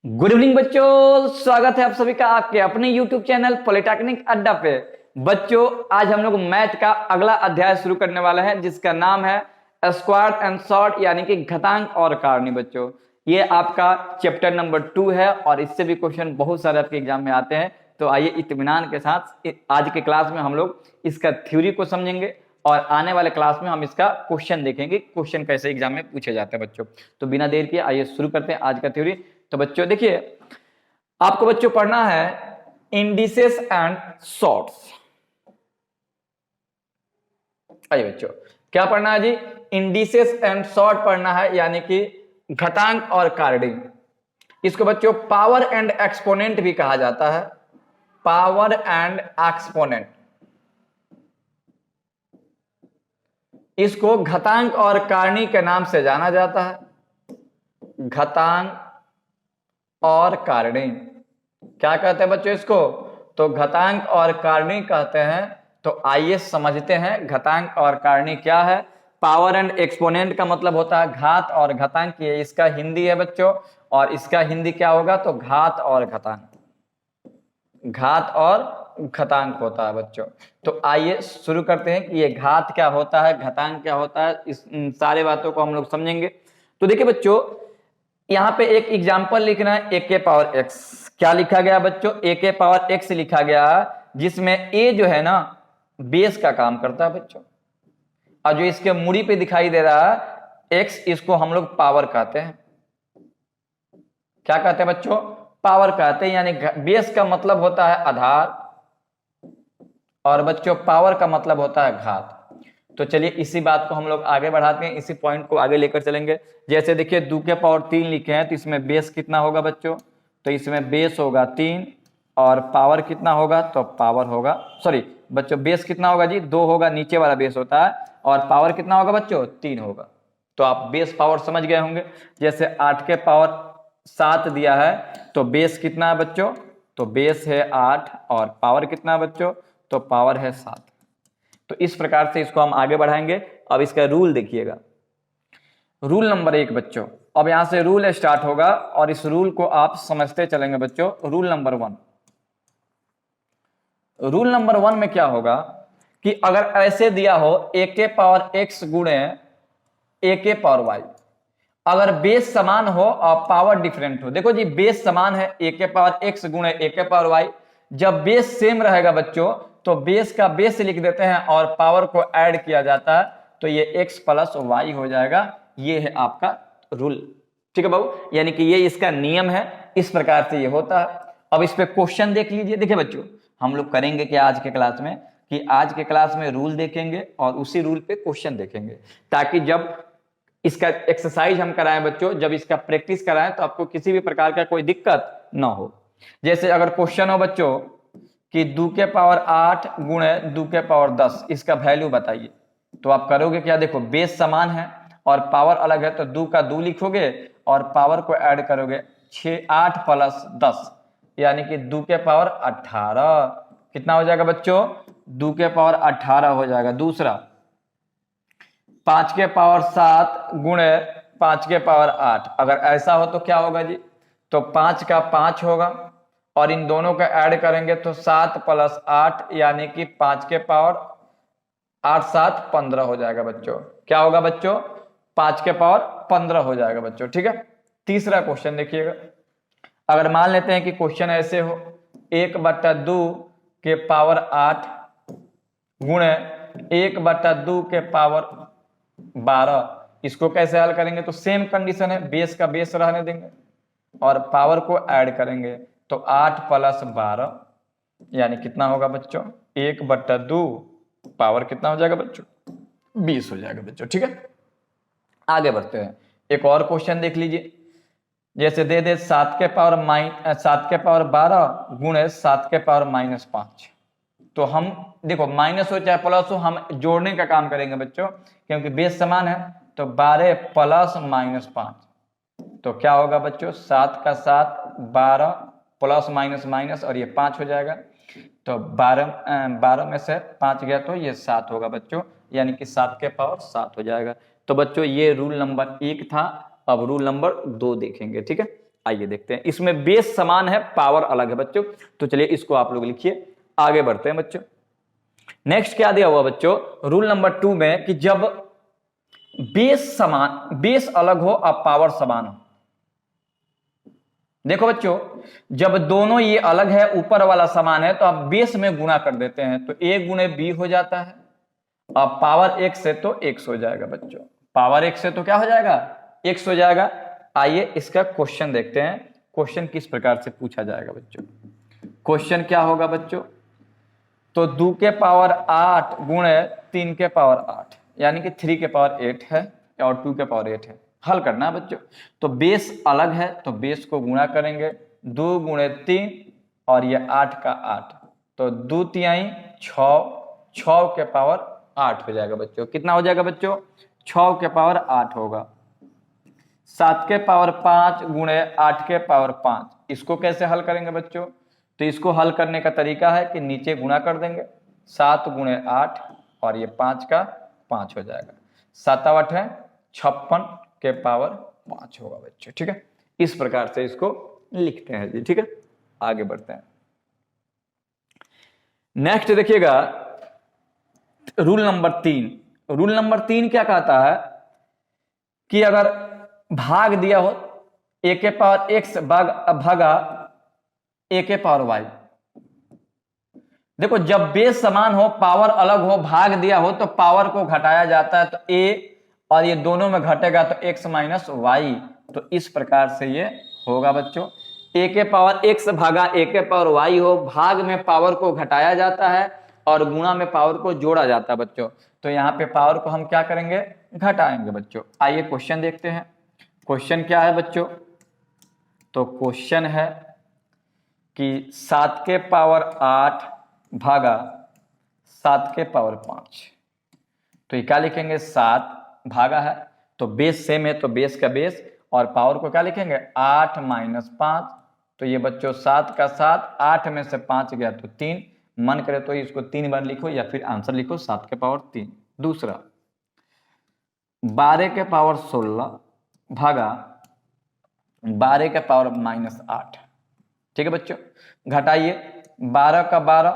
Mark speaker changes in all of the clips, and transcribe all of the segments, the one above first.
Speaker 1: Good evening बच्चों, स्वागत है आप सभी का आपके अपने YouTube चैनल पॉलिटेक्निक अड्डा पे। बच्चों, आज हम लोग मैथ का अगला अध्याय शुरू करने वाले हैं जिसका नाम है स्क्वायर एंड सॉर्ट यानी कि घातांक और कारणी। बच्चों, ये आपका चैप्टर नंबर 2 है और इससे भी क्वेश्चन बहुत सारे आपके एग्जाम में आते हैं। तो आइए इत्मीनान के साथ आज के क्लास में हम लोग इसका थ्योरी को समझेंगे और आने वाले क्लास में हम इसका क्वेश्चन देखेंगे, क्वेश्चन कैसे एग्जाम में पूछे जाते हैं। बच्चों, तो बिना देर किए आइए शुरू करते हैं आज का थ्योरी। तो बच्चों देखिए, आपको बच्चों पढ़ना है इंडिसेस एंड सॉर्ट्स। आइए बच्चों, क्या पढ़ना है जी? इंडिसेस एंड सॉर्ट पढ़ना है, यानी कि घातांक और कारणी। इसको बच्चों पावर एंड एक्सपोनेंट भी कहा जाता है। पावर एंड एक्सपोनेंट, इसको घातांक और कारणी के नाम से जाना जाता है। घातांक और कारणी क्या कहते हैं बच्चों इसको? तो घातांक और कारणी कहते हैं। तो आइए समझते हैं घातांक और कारणी क्या है। पावर एंड एक्सपोनेंट का मतलब होता है घात और घातांक, ये इसका हिंदी है बच्चों। और इसका हिंदी क्या होगा? तो घात और घातांक। घात और घातांक होता है बच्चों। तो आइए शुरू करते हैं कि ये घात क्या होता है, घातांक क्या होता है, इस सारे बातों को हम लोग समझेंगे। तो देखिए बच्चों, यहां पे एक एग्जांपल लिखना है, a के पावर x। क्या लिखा गया बच्चों? a के पावर x लिखा गया, जिसमें a जो है ना बेस का काम करता है बच्चों, और जो इसके मूड़ी पे दिखाई दे रहा है x, इसको हम लोग पावर कहते हैं। क्या कहते हैं बच्चों? पावर कहते हैं। यानी बेस का मतलब होता है आधार और बच्चों पावर का मतलब होता है घात। तो चलिए इसी बात को हम लोग आगे बढ़ाते हैं, इसी पॉइंट को आगे लेकर चलेंगे। जैसे देखिए 2 के पावर 3 लिखे हैं, तो इसमें बेस कितना होगा बच्चों? तो इसमें बेस होगा 3 और पावर कितना होगा? तो पावर होगा, सॉरी बच्चों बेस कितना होगा जी? 2 होगा, नीचे वाला बेस होता है। और पावर कितना होगा बच्चों? 3 होगा। तो आप बेस पावर समझ गए होंगे। जैसे 8 के पावर 7 दिया है, तो बेस कितना है बच्चों? तो बेस है 8 और पावर कितना है बच्चों? तो पावर है 7। तो इस प्रकार से इसको हम आगे बढ़ाएंगे। अब इसका रूल देखिएगा, रूल नंबर 1 बच्चों। अब यहां से रूल स्टार्ट होगा और इस रूल को आप समझते चलेंगे बच्चों। रूल नंबर 1, रूल नंबर 1 में क्या होगा कि अगर ऐसे दिया हो a के पावर x गुणे a के पावर y, अगर बेस समान हो और पावर डिफरेंट हो। देखो जी, बेस समान है a के पावर x गुणे a के पावर y। जब बेस सेम रहेगा बच्चों, तो बेस का बेस लिख देते हैं और पावर को ऐड किया जाता है, तो ये x प्लस वाई हो जाएगा। ये है आपका रूल, ठीक है बाबू, यानी कि ये इसका नियम है। इस प्रकार से ये होता है। अब इस पे क्वेश्चन देख लीजिए। देखिए बच्चों, हम लोग करेंगे क्या आज के क्लास में कि आज के क्लास में रूल देखेंगे और उसी रूल पे क्वेश्चन देखेंगे, ताकि जब इसका एक्सरसाइज हम कराएं बच्चों, जब इसका प्रैक्टिस कराएं, तो आपको किसी भी प्रकार का कोई दिक्कत ना हो। जैसे अगर क्वेश्चन हो बच्चों कि 2 के पावर 8 गुणे 2 के पावर 10, इसका वैल्यू बताइए, तो आप करोगे क्या? देखो बेस समान है और पावर अलग है, तो 2 का 2 लिखोगे और पावर को ऐड करोगे। 8 प्लस 10 यानी कि 2 के पावर 18। कितना हो जाएगा बच्चों? 2 के पावर 18 हो जाएगा। दूसरा 5 के पावर 7 गुणे 5 के पावर 8, अगर ऐसा हो तो क्या होगा जी? तो 5 का 5 होगा और इन दोनों का ऐड करेंगे तो 7 प्लस 8 यानी कि 5 के पावर 8 7 15 हो जाएगा बच्चों। क्या होगा बच्चों? 5 के पावर 15 हो जाएगा बच्चों, ठीक है। तीसरा क्वेश्चन देखिएगा। अगर मान लेते हैं कि क्वेश्चन ऐसे हो 1/2 के पावर 8 गुणे 1/2 के पावर 12, इसको कैसे हल करेंगे? तो सेम कंडीशन है, बेस का बेस रहने देंगे और पावर को ऐड करेंगे, तो 8 प्लस 12 यानी कितना होगा बच्चों? 1/2, पावर कितना हो जाएगा बच्चों? 20 हो जाएगा बच्चों, ठीक है। आगे बढ़ते हैं, एक और क्वेश्चन देख लीजिए। जैसे दे दे 7 के पावर 12 गुणे 7 के पावर -5, तो हम देखो माइनस हो चाहे प्लस हो, हम जोड़ने का काम करेंगे बच्चों, क्योंकि बेस समान है। तो 12 प्लस -5, तो क्या होगा बच्चों? 7 का 7, 12 प्लस माइनस माइनस और ये 5 हो जाएगा। तो 12 में से 5 गया तो ये 7 होगा बच्चों, यानी कि 7 के पावर 7 हो जाएगा। तो बच्चों ये रूल नंबर 1 था। अब रूल नंबर 2 देखेंगे, ठीक है। आइए देखते हैं, इसमें बेस समान है, पावर अलग है बच्चों। तो चलिए इसको आप लोग लिखिए, आगे बढ़ते हैं बच्चों। नेक्स्ट क्या दिया हुआ बच्चों, रूल नंबर 2 में कि जब बेस अलग हो और पावर समान हो। देखो बच्चों, जब दोनों ये अलग है, ऊपर वाला समान है, तो आप बेस में गुणा कर देते हैं, तो a गुणे b हो जाता है। अब पावर x से तो x हो जाएगा बच्चों, पावर x से तो क्या हो जाएगा, x हो जाएगा। आइए इसका क्वेश्चन देखते हैं, क्वेश्चन किस प्रकार से पूछा जाएगा बच्चों। क्वेश्चन क्या होगा बच्चों, तो 2 के पावर 8 गुणे 3 के पावर 8, यानी कि 3 के पावर 8 है और 2 के पावर 8 है। हल करना है बच्चों। तो बेस अलग है तो बेस को गुणा करेंगे, 2 गुणे 3 और ये 8 का 8, तो 2 तिहाई 6 के पावर 8 हो जाएगा बच्चों। कितना हो जाएगा बच्चों, 6 के पावर 8 होगा। 7 के पावर 5 गुणे 8 के पावर 5, इसको कैसे हल करेंगे बच्चों, तो इसको हल करने का तरीका है कि नीचे गुणा कर देंगे, 7 गुणे 8 और ये 5 का 5 हो जाएगा। 7 8 है 56 के पावर 5 होगा बच्चों। ठीक है, इस प्रकार से इसको लिखते हैं जी। ठीक है, आगे बढ़ते हैं। नेक्स्ट देखिएगा रूल नंबर 3। रूल नंबर 3 क्या कहता है कि अगर भाग दिया हो a के पावर x भागा a के पावर y। देखो, जब बेस समान हो, पावर अलग हो, भाग दिया हो, तो पावर को घटाया जाता है, तो a और ये दोनों में घटेगा तो x माइनस वाई। तो इस प्रकार से ये होगा बच्चों, a के पावर x भागा a के पावर y हो, भाग में पावर को घटाया जाता है और गुणा में पावर को जोड़ा जाता है बच्चों। तो यहाँ पे पावर को हम क्या करेंगे, घटाएंगे बच्चों। आइए क्वेश्चन देखते हैं। क्वेश्चन क्या है बच्चों, तो क्वेश्चन है कि 7 के पावर 8 भागा 7 के पावर 5। तो ये क्या लिखेंगे, 7 भागा है तो बेस सेम है, तो बेस का बेस, और पावर को क्या लिखेंगे 8 माइनस 5। तो ये बच्चों 7 का 7, 8 में से 5 गया तो 3, मन करे तो इसको 3 बार लिखो या फिर आंसर लिखो 7 के पावर 3। दूसरा 12 के पावर 16 भागा 12 के पावर माइनस 8। ठीक है बच्चों, घटाइए, 12 का 12,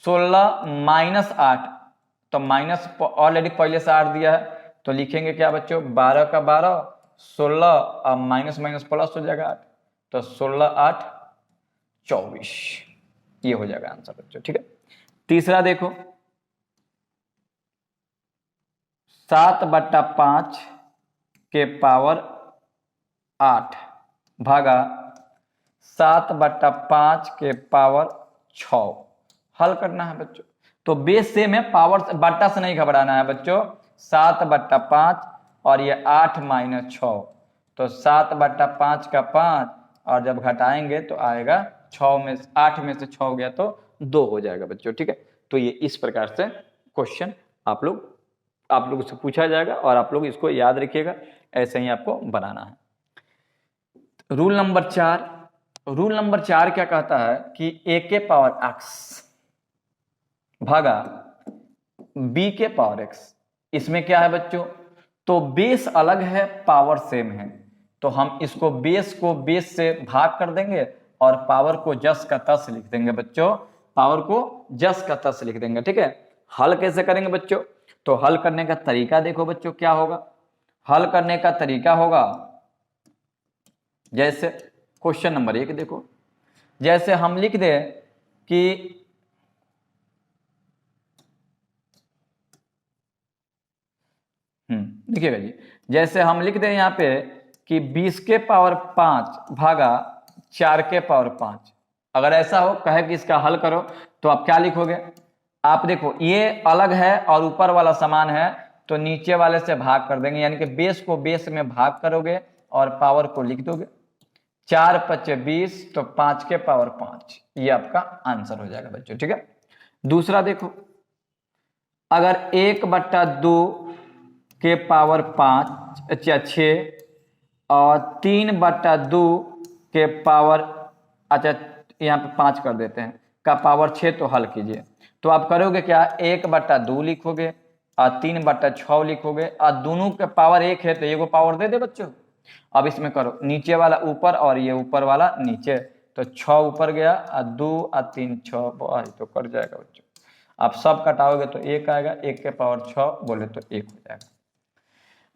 Speaker 1: 16 माइनस 8, तो माइनस ऑलरेडी पहले से 8 दिया है, तो लिखेंगे क्या बच्चों, 12 का 12, 16 और माइनस माइनस प्लस हो जाएगा 8, तो 16 8 24, ये हो जाएगा आंसर बच्चों। ठीक है, तीसरा देखो, 7/5 के पावर 8 भागा 7/5 के पावर 6। हल करना है बच्चों। तो बेस सेम है, पावर से बट्टा से नहीं घबराना है बच्चों। 7/5 और ये 8 माइनस 6, तो 7/5 का 5, और जब घटाएंगे तो आएगा 6 में 8 में से 6 गया तो 2 हो जाएगा बच्चों। ठीक है, तो ये इस प्रकार से क्वेश्चन आप लोग से पूछा जाएगा और आप लोग इसको याद रखिएगा, ऐसे ही आपको बनाना है। Rule number 4। रूल नंबर 4 क्या कहता है कि a के पावर x भागा b के पावर x। इसमें क्या है बच्चों, तो बेस अलग है, पावर सेम है, तो हम इसको बेस को बेस से भाग कर देंगे और पावर को जस का तस लिख देंगे बच्चों। पावर को जस का तस लिख देंगे। ठीक है, हल कैसे करेंगे बच्चों, तो हल करने का तरीका देखो बच्चों क्या होगा। हल करने का तरीका होगा, जैसे क्वेश्चन नंबर 1 देखो, जैसे हम लिख दे कि देखिएगा जी, जैसे हम लिख दें यहाँ पे कि 20 के पावर 5 भागा 4 के पावर 5। अगर ऐसा हो कहे कि इसका हल करो, तो आप क्या लिखोगे, आप देखो ये अलग है और ऊपर वाला समान है, तो नीचे वाले से भाग कर देंगे, यानी कि बेस को बेस में भाग करोगे और पावर को लिख दोगे। 4 5 20, तो 5 के पावर 5, ये आपका आंसर हो जाएगा बच्चों। ठीक है, दूसरा देखो, अगर 1/2 के पावर 5 अच्छा 6 और 3/2 के पावर, अच्छा यहाँ पे 5 कर देते हैं, का पावर 6, तो हल कीजिए। तो आप करोगे क्या, 1/2 लिखोगे और 3/6 लिखोगे, और दोनों के पावर 1 है तो एगो पावर दे दे बच्चों, अब इसमें करो, नीचे वाला ऊपर और ये ऊपर वाला नीचे, तो 6 ऊपर गया और 2 और 3 6 भाई तो कट जाएगा बच्चों। आप सब कटाओगे तो 1 आएगा, 1 के पावर 6 बोले तो 1 हो जाएगा।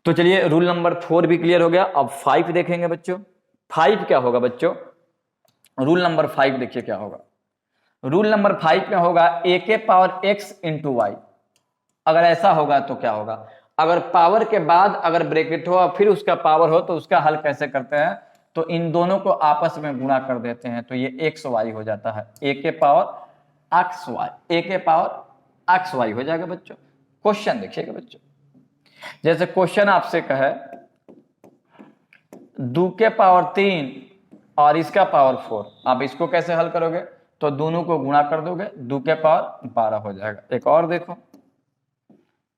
Speaker 1: तो चलिए रूल नंबर 4 भी क्लियर हो गया। अब 5 देखेंगे बच्चों। 5 क्या होगा बच्चों? रूल नंबर 5 देखिए क्या होगा। रूल नंबर 5 में होगा a के पावर x इंटू वाई। अगर ऐसा होगा तो क्या होगा? अगर पावर के बाद अगर ब्रैकेट हो और फिर उसका पावर हो तो उसका हल कैसे करते हैं? तो इन दोनों को आपस में गुणा कर देते हैं, तो ये एक्स वाई हो जाता है। a के पावर एक्स वाई, a के पावर एक्स वाई हो जाएगा बच्चों। क्वेश्चन देखिएगा बच्चों, जैसे क्वेश्चन आपसे कहे 2 के पावर 3 और इसका पावर 4, आप इसको कैसे हल करोगे? तो दोनों को गुणा कर दोगे, 2 के पावर 12 हो जाएगा। एक और देखो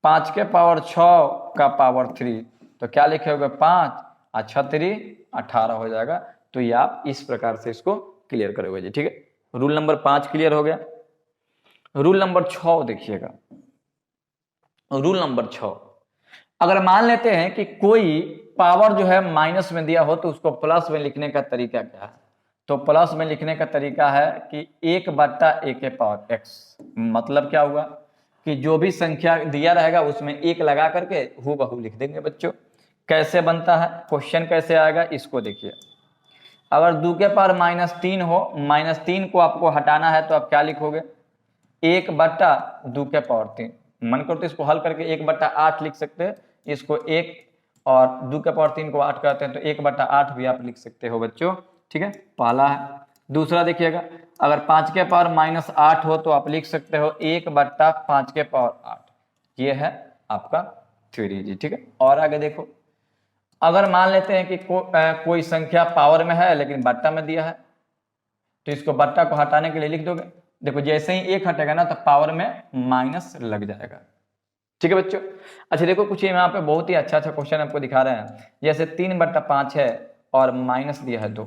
Speaker 1: 5 के पावर 6 का पावर 3, तो क्या लिखोगे? 5 और 6 3 18 हो जाएगा। तो ये आप इस प्रकार से इसको क्लियर करोगे जी, ठीक है। रूल नंबर 5 क्लियर हो गया। रूल नंबर 6 देखिएगा। रूल नंबर 6, अगर मान लेते हैं कि कोई पावर जो है माइनस में दिया हो तो उसको प्लस में लिखने का तरीका क्या है? तो प्लस में लिखने का तरीका है कि 1/a के पावर x। मतलब क्या हुआ कि जो भी संख्या दिया रहेगा उसमें 1 लगा करके हूबहू लिख देंगे बच्चों। कैसे बनता है? क्वेश्चन कैसे आएगा इसको देखिए। अगर 2 के पावर -3 हो, -3 को आपको हटाना है तो आप क्या लिखोगे? 1/2 के पावर 3। मन करो तो इसको हल करके 1/8 लिख सकते हैं। इसको 1 और 2 के पावर 3 को 8 करते हैं तो 1/8 भी आप लिख सकते हो बच्चों, ठीक है। पहला है। दूसरा देखिएगा, अगर 5 के पावर -8 हो तो आप लिख सकते हो 1/5 के पावर 8। ये है आपका थ्योरी जी, ठीक है। और आगे देखो, अगर मान लेते हैं कि कोई संख्या पावर में है लेकिन बट्टा में दिया है, तो इसको बट्टा को हटाने के लिए लिख दोगे। देखो जैसे ही 1 हटेगा ना तो पावर में माइनस लग जाएगा, ठीक है बच्चों। अच्छा देखो कुछ यहाँ पे बहुत ही अच्छा क्वेश्चन आपको दिखा रहे हैं। जैसे 3/5 है और माइनस दिया है 2,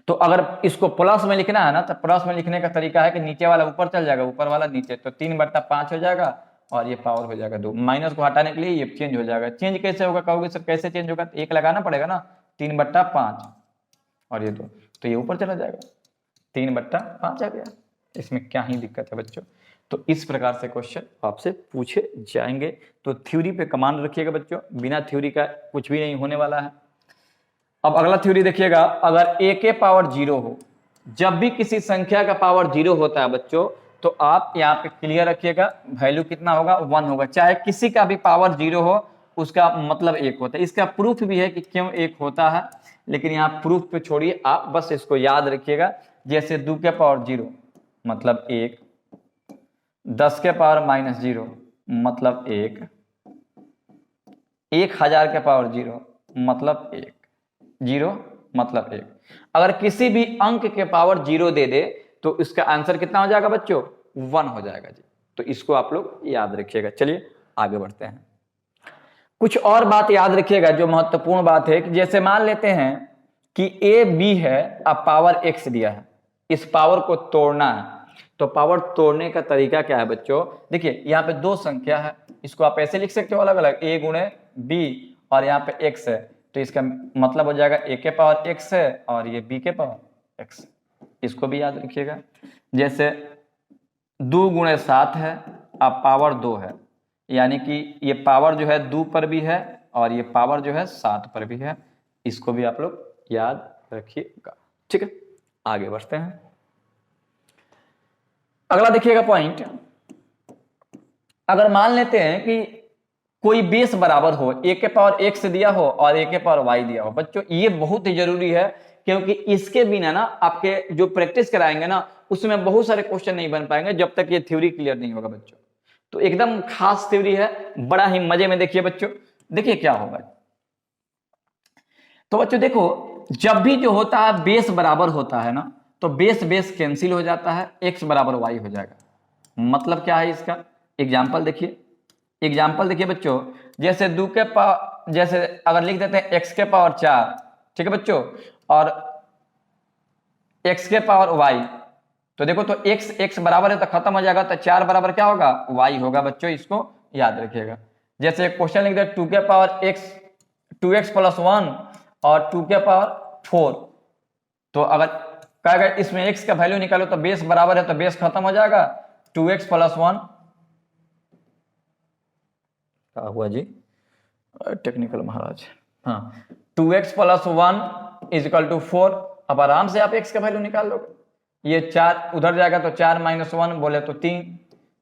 Speaker 1: तो अगर इसको प्लस में लिखना है ना तो प्लस में लिखने का तरीका है कि नीचे वाला ऊपर चल जाएगा, ऊपर वाला नीचे, तो 3/5 हो जाएगा और ये पावर हो जाएगा 2। माइनस को हटाने के लिए ये चेंज हो जाएगा। चेंज कैसे होगा कहोगे सर, कैसे चेंज होगा? तो 1 लगाना पड़ेगा ना, 3/5 और ये 2, तो ये ऊपर चला जाएगा, 3/5 आ गया। इसमें क्या ही दिक्कत है बच्चों। तो इस प्रकार से क्वेश्चन आपसे पूछे जाएंगे। तो थ्योरी पे कमांड रखिएगा बच्चों, बिना थ्योरी का कुछ भी नहीं होने वाला है। अब अगला थ्योरी देखिएगा, अगर a के पावर 0 हो, जब भी किसी संख्या का पावर 0 होता है बच्चों, तो आप यहाँ पे क्लियर रखिएगा, वैल्यू कितना होगा? 1 होगा। चाहे किसी का भी पावर 0 हो उसका मतलब 1 होता है। इसका प्रूफ भी है कि क्यों 1 होता है, लेकिन यहाँ प्रूफ पे छोड़िए, आप बस इसको याद रखिएगा। जैसे 2 के पावर 0 मतलब 1, 10 के पावर -0 मतलब 1, 1000 के पावर 0 मतलब 1, 0 मतलब 1। अगर किसी भी अंक के पावर 0 दे दे तो इसका आंसर कितना हो जाएगा बच्चों? 1 हो जाएगा जी। तो इसको आप लोग याद रखिएगा। चलिए आगे बढ़ते हैं। कुछ और बात याद रखिएगा जो महत्वपूर्ण बात है कि जैसे मान लेते हैं कि a b है, अब पावर x दिया है, इस पावर को तोड़ना है। तो पावर तोड़ने का तरीका क्या है बच्चों? देखिए यहाँ पे 2 संख्या है, इसको आप ऐसे लिख सकते हो अलग अलग, a गुणे b और यहाँ पे x है, तो इसका मतलब हो जाएगा a के पावर x है और ये b के पावर x। इसको भी याद रखिएगा। जैसे 2 गुणे 7 है, अब पावर 2 है, यानी कि ये पावर जो है 2 पर भी है और ये पावर जो है 7 पर भी है। इसको भी आप लोग याद रखिएगा, ठीक है। आगे बढ़ते हैं। अगला देखिएगा पॉइंट, अगर मान लेते हैं कि कोई बेस बराबर हो, a के पावर x दिया हो और a के पावर y दिया हो। बच्चों ये बहुत ही जरूरी है, क्योंकि इसके बिना ना आपके जो प्रैक्टिस कराएंगे ना उसमें बहुत सारे क्वेश्चन नहीं बन पाएंगे जब तक ये थ्योरी क्लियर नहीं होगा बच्चों। तो एकदम खास थ्योरी है, बड़ा ही मजे में देखिए बच्चों। देखिए क्या होगा। तो बच्चों देखो, जब भी जो होता है बेस बराबर होता है ना, तो बेस बेस कैंसिल हो जाता है, x बराबर y हो जाएगा। मतलब क्या है इसका? एग्जाम्पल देखिए। एग्जाम्पल देखिए बच्चों, जैसे 2 के पावर, जैसे अगर लिख देते हैं x के पावर 4, ठीक है बच्चों, और x के पावर y, तो देखो तो x बराबर है तो खत्म हो जाएगा, तो 4 बराबर क्या होगा? y होगा बच्चों, इसको याद रखिएगा। जैसे क्वेश्चन लिख दे 2 के पावर x 2x प्लस 1 और 2 के पावर 4। तो अगर कहेगा इसमें x का वैल्यू निकालो तो बेस बराबर है, तो बेस खत्म हो जाएगा। 2x प्लस 1 क्या हुआ जी, टेक्निकल महाराज, हाँ 2x plus 1 is equal to 4। अब आराम से आप x का वैल्यू निकाल लोगे। ये 4 उधर जाएगा तो 4 माइनस 1 बोले तो 3,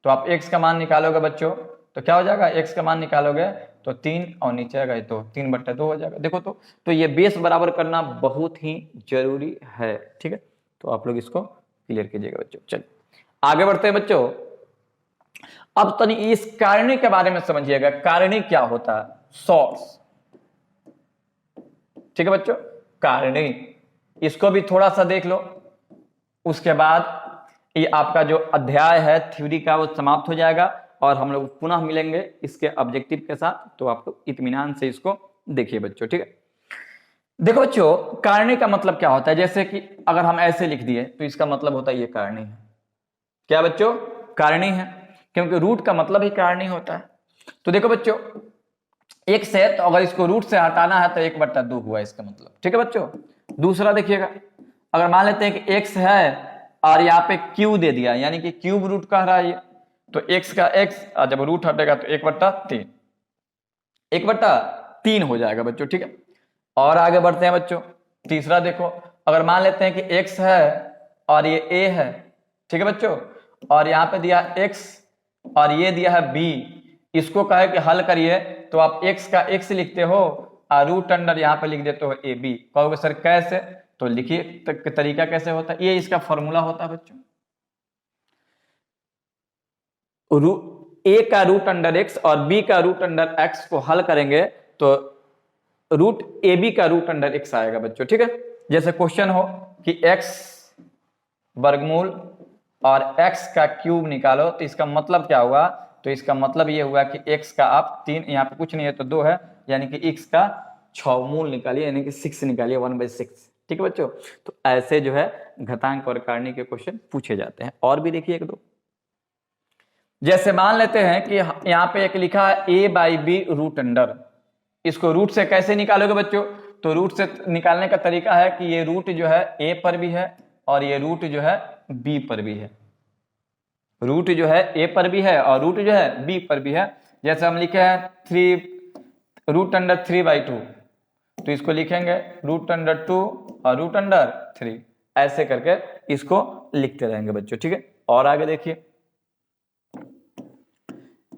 Speaker 1: तो आप x का मान निकालोगे बच्चों तो क्या हो जाएगा, x का मान निकालोगे तो 3 और नीचे आ गए तो 3/2 हो जाएगा। देखो तो ये बेस बराबर करना बहुत ही जरूरी है, ठीक है। तो आप लोग इसको क्लियर कीजिएगा बच्चों। चलिए आगे बढ़ते हैं बच्चों। अब तनी इस कारणी के बारे में समझिएगा, कारणी क्या होता है, सोर्स, ठीक है बच्चों। कारणी इसको भी थोड़ा सा देख लो, उसके बाद ये आपका जो अध्याय है थ्योरी का वो समाप्त हो जाएगा और हम लोग पुनः मिलेंगे इसके ऑब्जेक्टिव के साथ। तो आप लोग इत्मीनान से इसको देखिए बच्चों, ठीक है। देखो बच्चों कारणी का मतलब क्या होता है, जैसे कि अगर हम ऐसे लिख दिए तो इसका मतलब होता है ये कारणी है। क्या बच्चों, कारणी है, क्योंकि रूट का मतलब ही कारणी होता है। तो देखो बच्चों x है तो अगर इसको रूट से हटाना है तो 1/2 हुआ इसका मतलब, ठीक है बच्चों। दूसरा देखिएगा, अगर मान लेते हैं कि x है और यहाँ पे q दे दिया, यानी कि क्यूब रूट कह रहा है ये, तो x का x और जब रूट हटेगा तो 1/3, 1/3 हो जाएगा बच्चों, ठीक है। और आगे बढ़ते हैं बच्चों। तीसरा देखो, अगर मान लेते हैं कि x है और ये a है, ठीक है बच्चों, और यहाँ पे दिया x और ये दिया है b, इसको कहे कि हल करिए तो आप x का x लिखते हो और रूट अंडर यहाँ पे लिख देते हो ए बी। कहोगे सर कैसे, तो लिखिए तरीका कैसे होता है, ये इसका फॉर्मूला होता है बच्चों। ए का रूट अंडर एक्स और बी का रूट अंडर एक्स को हल करेंगे तो रूट ए बी का रूट अंडर एक्स आएगा बच्चों, ठीक है। जैसे क्वेश्चन हो कि एक्स वर्गमूल और x का क्यूब निकालो, तो इसका मतलब क्या हुआ, तो इसका मतलब ये हुआ कि x का आप 3, यहाँ पे कुछ नहीं है तो 2 है, यानी कि x का 6 मूल निकालिए, यानी कि 6 निकालिए, 1/6, ठीक है बच्चों। तो ऐसे जो है घातांक और कारणी के क्वेश्चन पूछे जाते हैं। और भी देखिए 1-2, जैसे मान लेते हैं कि यहाँ पे एक लिखा है a/b रूट अंडर, इसको रूट से कैसे निकालोगे बच्चों, तो रूट से निकालने का तरीका है कि ये रूट जो है a पर भी है और ये रूट जो है b पर भी है, रूट जो है a पर भी है और रूट जो है b पर भी है। जैसे हम लिखे हैं 3 रूट अंडर 3/2, तो इसको लिखेंगे रूट अंडर 2 और रूट अंडर 3, ऐसे करके इसको लिखते रहेंगे बच्चों, ठीक है। और आगे देखिए,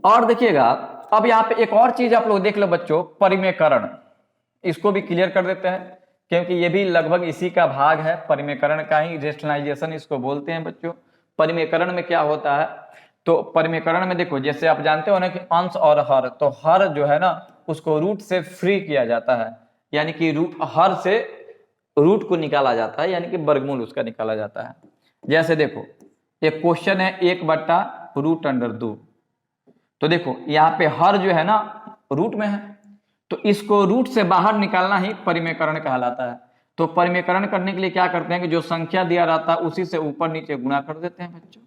Speaker 1: और देखिएगा अब यहाँ पे एक और चीज आप लोग देख लो बच्चों, परिमेयकरण, इसको भी क्लियर कर देते हैं क्योंकि ये भी लगभग इसी का भाग है, परिमेयकरण का ही, रेशनलाइजेशन इसको बोलते हैं बच्चों। परिमेयकरण में क्या होता है, तो परिमेयकरण में देखो जैसे आप जानते हो ना कि अंश और हर, तो हर जो है ना उसको रूट से फ्री किया जाता है, यानी कि हर से रूट को निकाला जाता है, यानी कि वर्गमूल उसका निकाला जाता है। जैसे देखो एक क्वेश्चन है 1/√2, तो देखो यहाँ पे हर जो है ना रूट में है, तो इसको रूट से बाहर निकालना ही परिमेयकरण कहलाता है। तो परिमेयकरण करने के लिए क्या करते हैं कि जो संख्या दिया रहता है उसी से ऊपर नीचे गुणा कर देते हैं बच्चों।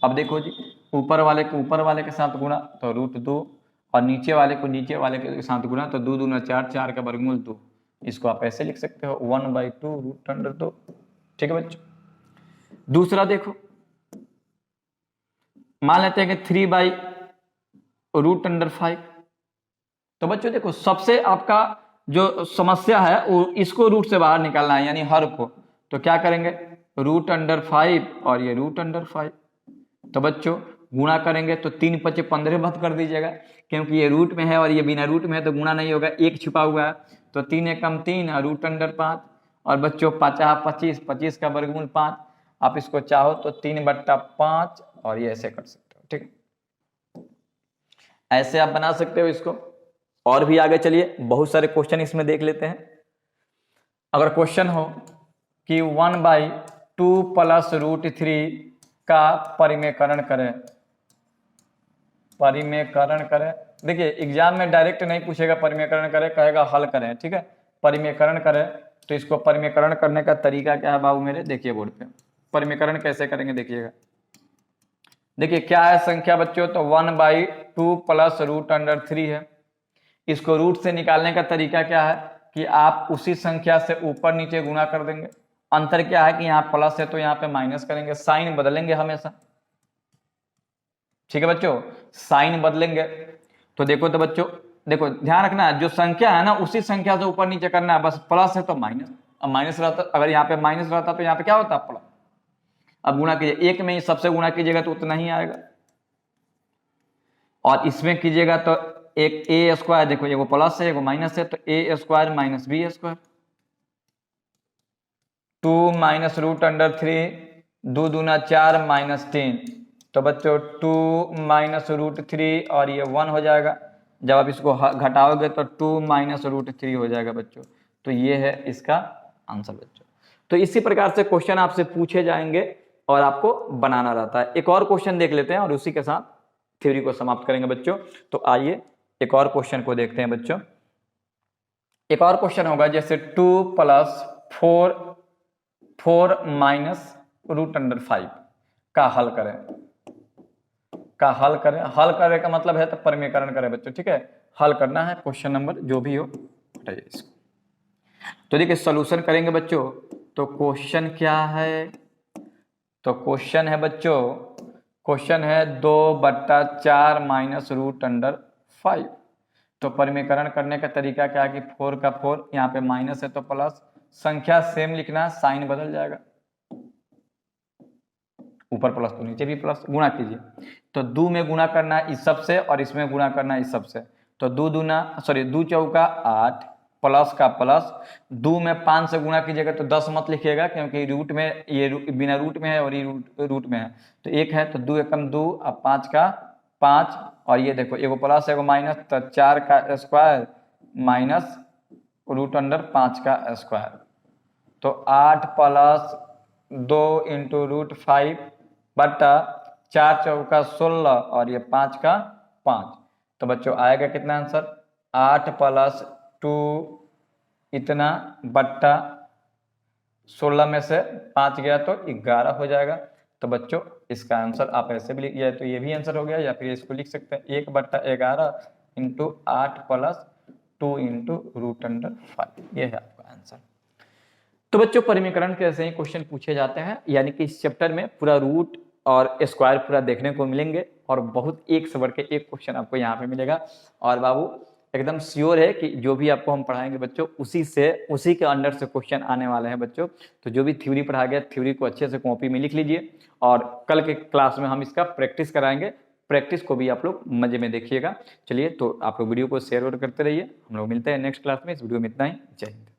Speaker 1: अब देखो जी, ऊपर वाले को ऊपर वाले के साथ गुणा तो √2 और नीचे वाले को नीचे वाले के साथ गुणा तो 2 दूना 4, 4 का वर्गमूल 2, इसको आप ऐसे लिख सकते हो 1/2√2, ठीक है बच्चों। दूसरा देखो, मान लेते हैं कि 3/√5, तो बच्चों देखो सबसे आपका जो समस्या है वो इसको रूट से बाहर निकालना है, यानी हर को, तो क्या करेंगे √5 और ये √5, तो बच्चों गुणा करेंगे तो 3×5 = 15 मत कर दीजिएगा, क्योंकि ये रूट में है और ये बिना रूट में है तो गुणा नहीं होगा, एक छुपा हुआ है, तो 3 एकम 3 और √5, और बच्चों 5×25, 25 का वर्गमूल 5, आप इसको चाहो तो 3/5 और ये ऐसे कर सकते हो, ठीक, ऐसे आप बना सकते हो इसको। और भी आगे चलिए, बहुत सारे क्वेश्चन इसमें देख लेते हैं। अगर क्वेश्चन हो कि 1/2 + √3 का परिमेयकरण करें, परिमेयकरण करें, देखिए एग्जाम में डायरेक्ट नहीं पूछेगा परिमेयकरण करें, कहेगा हल करें, ठीक है। परिमेयकरण करें तो इसको परिमेयकरण करने का तरीका क्या है बाबू मेरे, देखिए बोर्ड पे परिमेयकरण कैसे करेंगे, देखिएगा। देखिए क्या है संख्या बच्चों, तो 1/2 + √3 है, इसको रूट से निकालने का तरीका क्या है कि आप उसी संख्या से ऊपर नीचे गुणा कर देंगे। अंतर क्या है कि यहाँ प्लस है तो यहाँ पे माइनस करेंगे, साइन बदलेंगे हमेशा। ठीक है बच्चों, साइन बदलेंगे। तो देखो तो बच्चों, देखो ध्यान रखना, जो संख्या है ना उसी संख्या से ऊपर नीचे करना है, बस प्लस है तो माइनस, अब माइनस रहता, अगर यहाँ पे माइनस रहता तो यहाँ पे क्या होता प्लस। अब गुणा कीजिए, एक में ही सबसे गुणा कीजिएगा तो उतना ही आएगा, और इसमें कीजिएगा तो एक ए स्क्वायर, देखो एगो प्लस है एगो माइनस है, तो A square minus B square, 2 minus root under 3, 2 दूना 4 माइनस 3, तो बच्चों 2 माइनस रूट 3 और ये 1 हो जाएगा। जब आप इसको घटाओगे तो 2 माइनस रूट 3 हो जाएगा बच्चों। तो ये है इसका आंसर बच्चों। तो इसी प्रकार से क्वेश्चन आपसे पूछे जाएंगे और आपको बनाना रहता है। एक और क्वेश्चन देख लेते हैं और उसी के साथ थ्योरी को समाप्त करेंगे बच्चों। तो आइए एक और क्वेश्चन को देखते हैं बच्चों। एक और क्वेश्चन होगा जैसे 2 प्लस 4 माइनस रूट अंडर 5 का हल करें, हल करने का मतलब है तो परिमेयकरण करें बच्चों। ठीक है, हल करना है, क्वेश्चन नंबर जो भी हो हटाइए इसको। तो देखिए सॉल्यूशन करेंगे बच्चों। तो क्वेश्चन क्या है, तो क्वेश्चन है बच्चों, क्वेश्चन है 2/4 माइनस रूट अंडर 5। तो परिमेयकरण करने का तरीका क्या है कि 4 का 4, यहाँ पे माइनस है तो प्लस, संख्या सेम लिखना, साइन बदल जाएगा, ऊपर प्लस तो नीचे भी प्लस, गुणा कीजिए। तो 2 में गुणा करना है इस सब से और इसमें गुणा करना है इस सब से। तो 2 चौका 8 प्लस का प्लस, 2 में 5 से गुणा कीजिएगा तो 10 मत लिखिएगा क्योंकि रूट में ये बिना रूट में है और ये रूट में है। तो 1 है तो 2 एकम 2 अब 5 का 5, और ये देखो एगो प्लस एगो माइनस, तो 4 का स्क्वायर माइनस रूट अंडर 5 का स्क्वायर। तो 8 प्लस 2 इंटू रूट 5 बटा 4 चौका 16 और ये 5 का 5। तो बच्चों आएगा कितना आंसर, 8 प्लस 2 इतना बट्टा 16 में से 5 गया तो 11 हो जाएगा। तो बच्चों इसका आंसर आप ऐसे भी लिख जाए तो ये भी आंसर हो गया, या फिर इसको लिख सकते हैं 1/11 इंटू 8 प्लस 2 इंटू रूट अंडर 5, ये है आपका आंसर। तो बच्चों परिमेयकरण के ऐसे ही क्वेश्चन पूछे जाते हैं, यानी कि इस चैप्टर में पूरा रूट और स्क्वायर पूरा देखने को मिलेंगे और बहुत एक से बढ़ के एक क्वेश्चन आपको यहाँ पे मिलेगा। और बाबू एकदम श्योर है कि जो भी आपको हम पढ़ाएंगे बच्चों उसी के अंडर से क्वेश्चन आने वाले हैं बच्चों। तो जो भी थ्योरी पढ़ा गया थ्योरी को अच्छे से कॉपी में लिख लीजिए, और कल के क्लास में हम इसका प्रैक्टिस कराएंगे, प्रैक्टिस को भी आप लोग मजे में देखिएगा। चलिए तो आप लोग वीडियो को शेयर करते रहिए, हम लोग मिलते हैं नेक्स्ट क्लास में। इस वीडियो में इतना ही, जय हिंद।